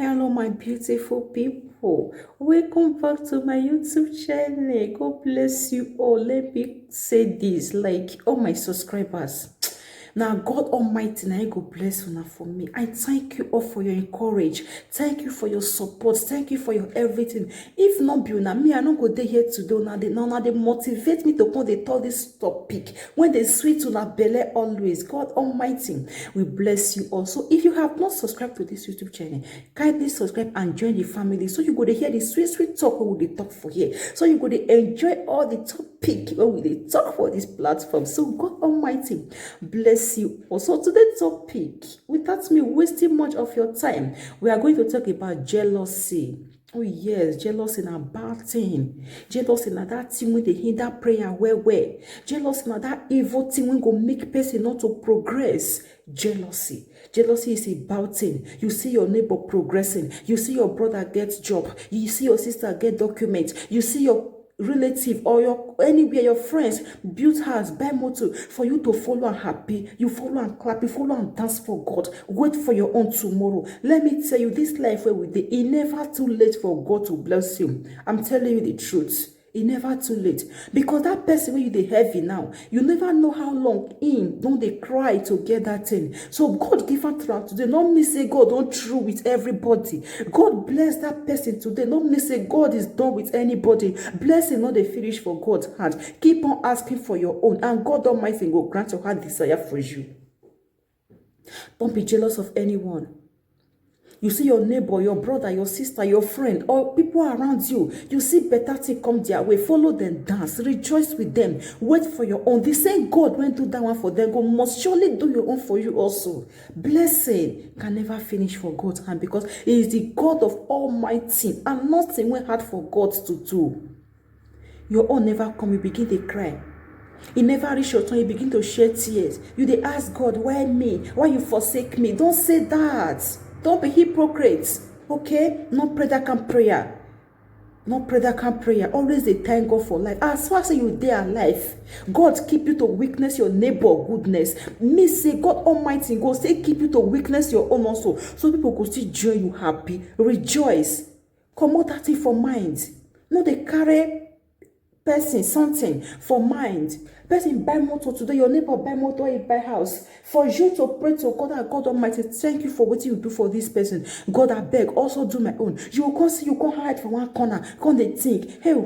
Hello, my beautiful people. Welcome back to my YouTube channel. God bless you all. Let me say this, like all my subscribers. Now, God Almighty, now go bless you now for me. I thank you all for your encourage. Thank you for your support. Thank you for your everything. If not be now, me, I don't go there here today. Now they motivate me to come. They tell this topic when they sweet to na belly always. God Almighty, we bless you also. If you have not subscribed to this YouTube channel, kindly subscribe and join the family. So you go to hear the sweet talk when we talk for here. So you go to enjoy all the topic when we talk for this platform. So God Almighty, bless you. Also, today's topic, without me wasting much of your time, we are going to talk about jealousy. Oh yes, jealousy na bad thing. Jealousy na that thing when they hinder prayer where. Jealousy na that evil thing when go make person not to progress. Jealousy is a bad thing. You see your neighbor progressing. You see your brother get job. You see your sister get documents. You see your relative or your anywhere your friends build house, buy motor for you to follow and happy. You follow and clap, you follow and dance for God. Wait for your own tomorrow. Let me tell you, this life where we dey, it never too late for God to bless you. I'm telling you the truth. It never too late, because that person when you dey heavy now, you never know how long in don't they cry to get that thing. So God give her to today. Not me say God don't true with everybody. God bless that person today. Not me say God is done with anybody. Blessing not the finish for God's hand. Keep on asking for your own, and God Almighty will grant your heart desire for you. Don't be jealous of anyone. You see your neighbor, your brother, your sister, your friend, or people around you. You see better thing come their way. Follow them, dance, rejoice with them. Wait for your own. The same God went do that one for them. God must surely do your own for you also. Blessing can never finish for God's hand, because He is the God of Almighty, and nothing went hard for God to do. Your own never come, you begin to cry. It never reach your turn, you begin to shed tears. You they ask God, why me? Why you forsake me? Don't say that. Don't be hypocrites, okay? Not pray that kind prayer. Not pray that kind prayer. Always they thank God for life. As far as you dare alive, God keep you to witness your neighbor goodness. Me say God Almighty go say keep you to witness your own also. So people could still join you happy, rejoice. Come out that thing for mind. No, they carry person something for mind. Person buy motor today, your neighbor buy motor, he buy house. For you to pray to God, and God Almighty, thank you for what you do for this person. God, I beg, also do my own. You will come see, you come hide from one corner, come they think, hey,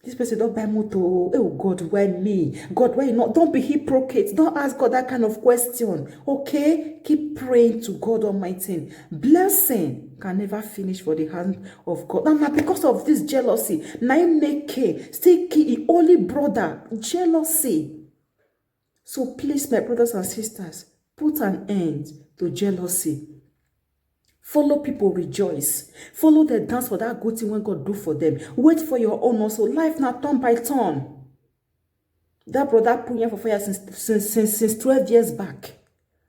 this person don't buy motor. Oh God, why me? God, why not? Don't be hypocrite. Don't ask God that kind of question. Okay? Keep praying to God Almighty. Blessing can never finish for the hand of God. And because of this jealousy, now make still key only brother. Jealousy. So please, my brothers and sisters, put an end to jealousy. Follow people, rejoice. Follow the dance for that good thing when God do for them. Wait for your own also. Life not turn by turn. That brother put here for fire since 12 years back.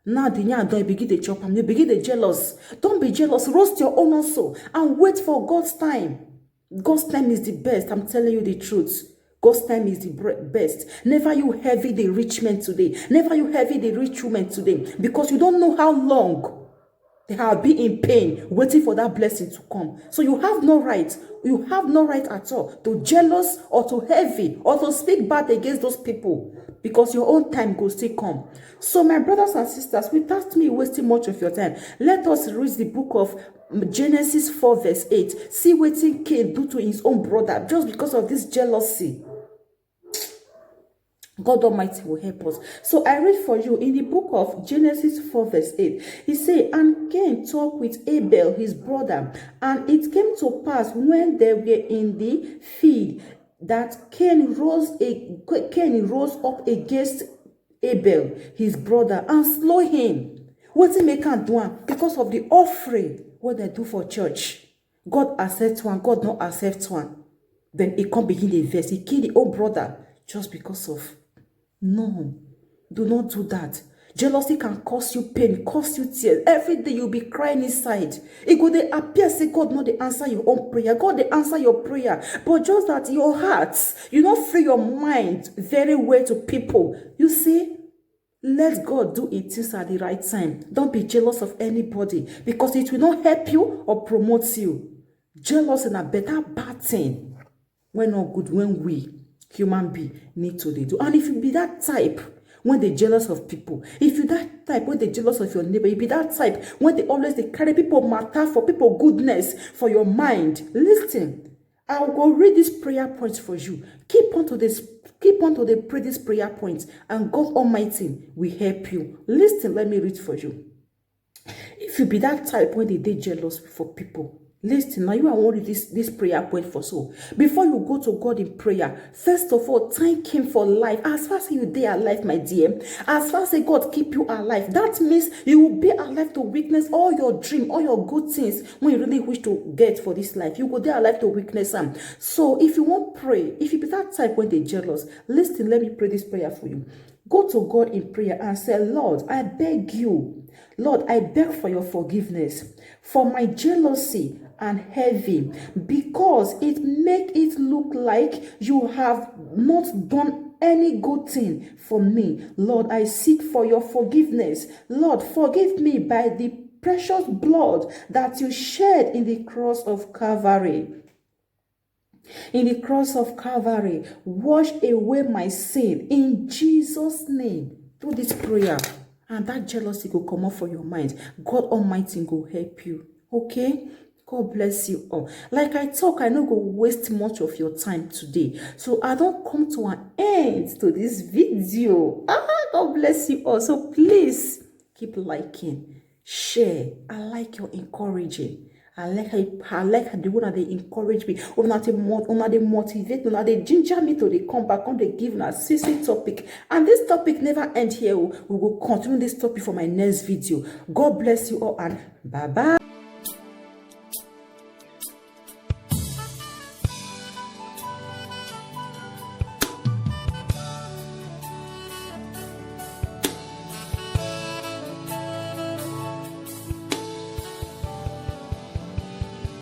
Now the young don't begin to chop and you begin to jealous. Don't be jealous. Roast your own also. And wait for God's time. God's time is the best. I'm telling you the truth. God's time is the best. Never you heavy the rich man today. Never you heavy the rich woman today. Because you don't know how long they have been in pain, waiting for that blessing to come. So you have no right. You have no right at all to jealous or to heavy or to speak bad against those people, because your own time will still come. So my brothers and sisters, without me wasting much of your time, let us read the book of Genesis 4 verse 8. See what Cain do to his own brother just because of this jealousy. God Almighty will help us. So I read for you in the book of Genesis 4 verse 8. He said, and Cain talked with Abel his brother, and it came to pass when they were in the field that Cain rose up against Abel his brother and slew him. What he make am do am? Because of the offering what they do for church. God accept one, God not accept one. Then he can't begin the verse. He killed the old brother just because of. No, do not do that. Jealousy can cause you pain, cause you tears. Every day you'll be crying inside. It go they appear say God not they answer your own prayer. God they answer your prayer. But just that your heart, you don't free your mind very well to people. You see, let God do it things at the right time. Don't be jealous of anybody because it will not help you or promote you. Jealous is a better bad thing. When not good, when we, human being, need to do. And if you be that type, when they jealous of people, if you that type when they jealous of your neighbor, you be that type when they carry people matter for people goodness for your mind. Listen, I will go read this prayer points for you. Keep on to pray these prayer points, and God Almighty will help you. Listen, let me read for you. If you be that type when they jealous for people, listen, now you are only this prayer point for so. Before you go to God in prayer, first of all, thank Him for life. As far as you are alive, my dear, as far as God keep you alive, that means you will be alive to witness all your dream, all your good things when you really wish to get for this life. You will be alive to witness them. So if you won't pray, if you be that type when they jealous, listen, let me pray this prayer for you. Go to God in prayer and say, Lord, I beg you. Lord, I beg for your forgiveness for my jealousy and heavy, because it make it look like you have not done any good thing for me. Lord, I seek for your forgiveness. Lord, forgive me by the precious blood that you shed in the cross of Calvary. In the cross of Calvary, wash away my sin in Jesus' name. Do this prayer, and that jealousy will come off from your mind. God Almighty will help you. Okay? God bless you all. Like I talk, I don't go waste much of your time today. So I don't come to an end to this video. God bless you all. So please keep liking, share. I like your encouraging. I like the one that they encourage me. Una they motivate, una they ginger me to they come back on they give a serious topic. And this topic never end here. We will continue this topic for my next video. God bless you all and bye bye.